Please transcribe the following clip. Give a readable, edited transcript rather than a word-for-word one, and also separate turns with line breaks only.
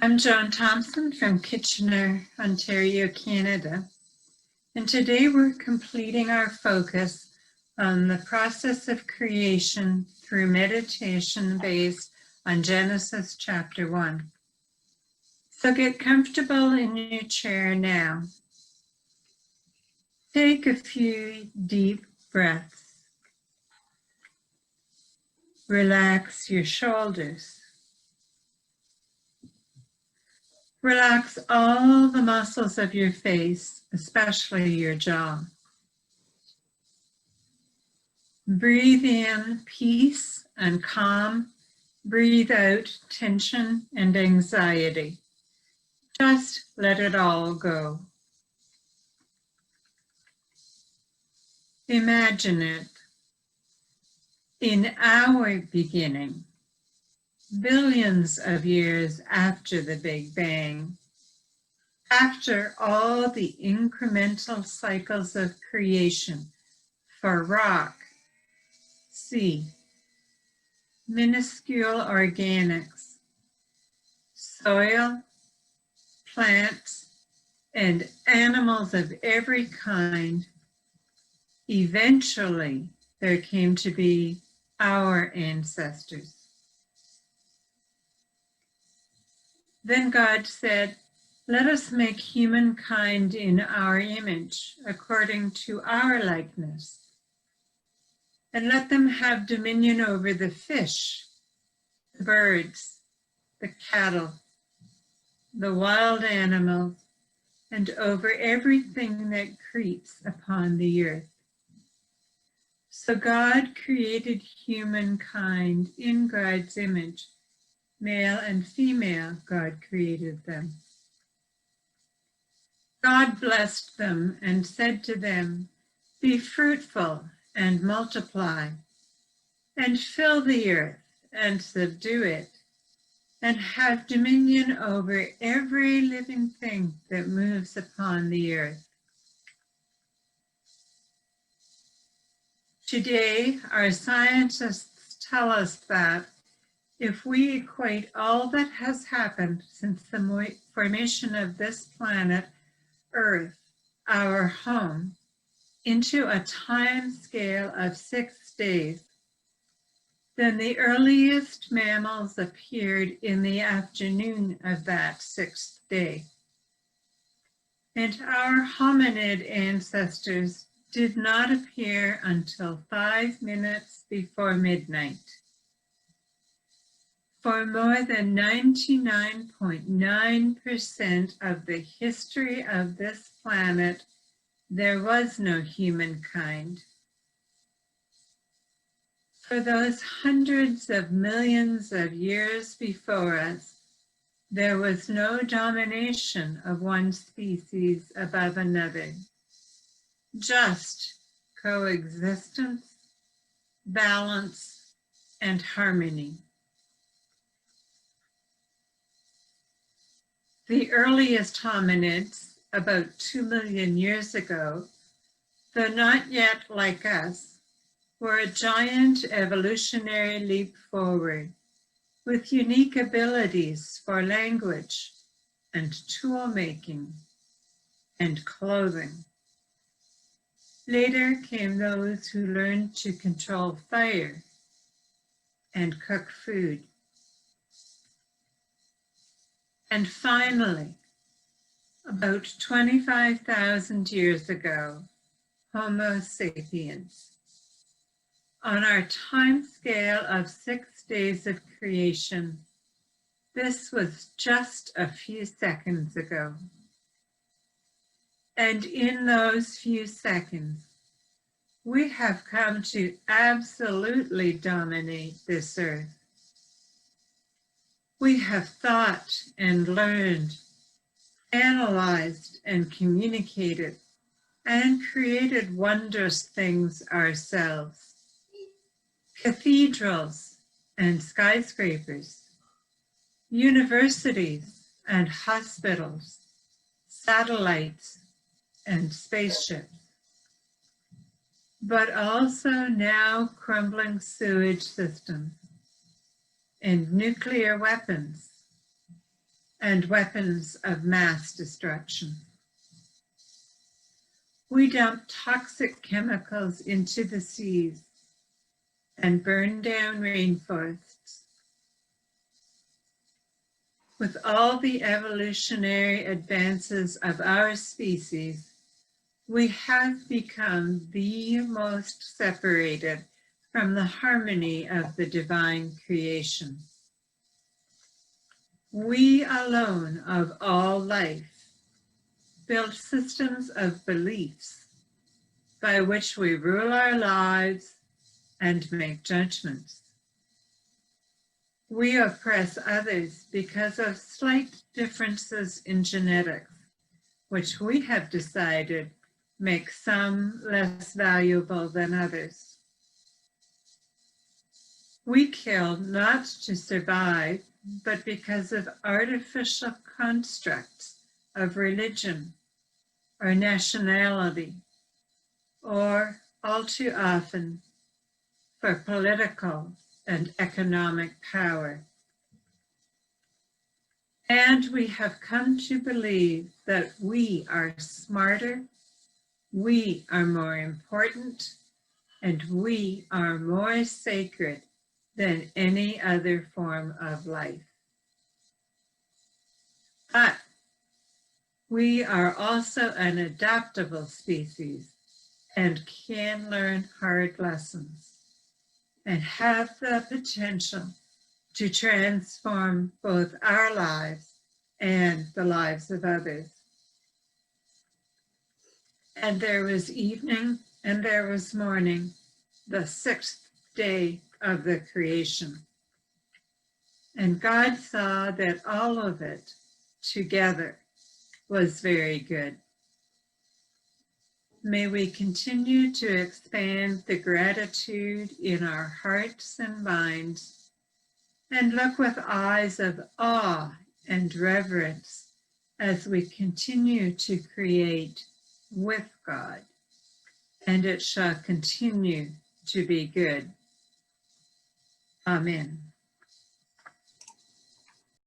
I'm Joan Thompson from Kitchener, Ontario, Canada, and today we're completing our focus on the process of creation through meditation based on Genesis chapter 1. So get comfortable in your chair now. Take a few deep breaths. Relax your shoulders. Relax all the muscles of your face, especially your jaw. Breathe in peace and calm. Breathe out tension and anxiety. Just let it all go. Imagine it. In our beginning, billions of years after the Big Bang, after all the incremental cycles of creation for rock, sea, minuscule organics, soil, plants, and animals of every kind, eventually there came to be our ancestors. Then God said, "Let us make humankind in our image, according to our likeness, and let them have dominion over the fish, the birds, the cattle, the wild animals, and over everything that creeps upon the earth." So God created humankind in God's image. Male and female, God created them. God blessed them and said to them, "Be fruitful and multiply, and fill the earth and subdue it, and have dominion over every living thing that moves upon the earth." Today, our scientists tell us that if we equate all that has happened since the formation of this planet, Earth, our home, into a time scale of 6 days, then the earliest mammals appeared in the afternoon of that 6th day. And our hominid ancestors did not appear until 5 minutes before midnight. For more than 99.9% of the history of this planet, there was no humankind. For those hundreds of millions of years before us, there was no domination of one species above another, just coexistence, balance, and harmony. The earliest hominids, about 2 million years ago, though not yet like us, were a giant evolutionary leap forward with unique abilities for language and tool making and clothing. Later came those who learned to control fire and cook food. And finally, about 25,000 years ago, Homo sapiens. On our time scale of 6 days of creation, this was just a few seconds ago. And in those few seconds, we have come to absolutely dominate this earth. We have thought and learned, analyzed and communicated, and created wondrous things ourselves. Cathedrals and skyscrapers, universities and hospitals, satellites and spaceships, but also now crumbling sewage systems and nuclear weapons and weapons of mass destruction. We dump toxic chemicals into the seas and burn down rainforests. With all the evolutionary advances of our species, we have become the most separated from the harmony of the divine creation. We alone of all life build systems of beliefs by which we rule our lives and make judgments. We oppress others because of slight differences in genetics, which we have decided make some less valuable than others. We kill not to survive, but because of artificial constructs of religion or nationality, or all too often for political and economic power. And we have come to believe that we are smarter, we are more important, and we are more sacred than any other form of life. But we are also an adaptable species and can learn hard lessons and have the potential to transform both our lives and the lives of others. And there was evening and there was morning, the sixth day of the creation. And God saw that all of it together was very good. May we continue to expand the gratitude in our hearts and minds and look with eyes of awe and reverence as we continue to create with God, and it shall continue to be good. Amen.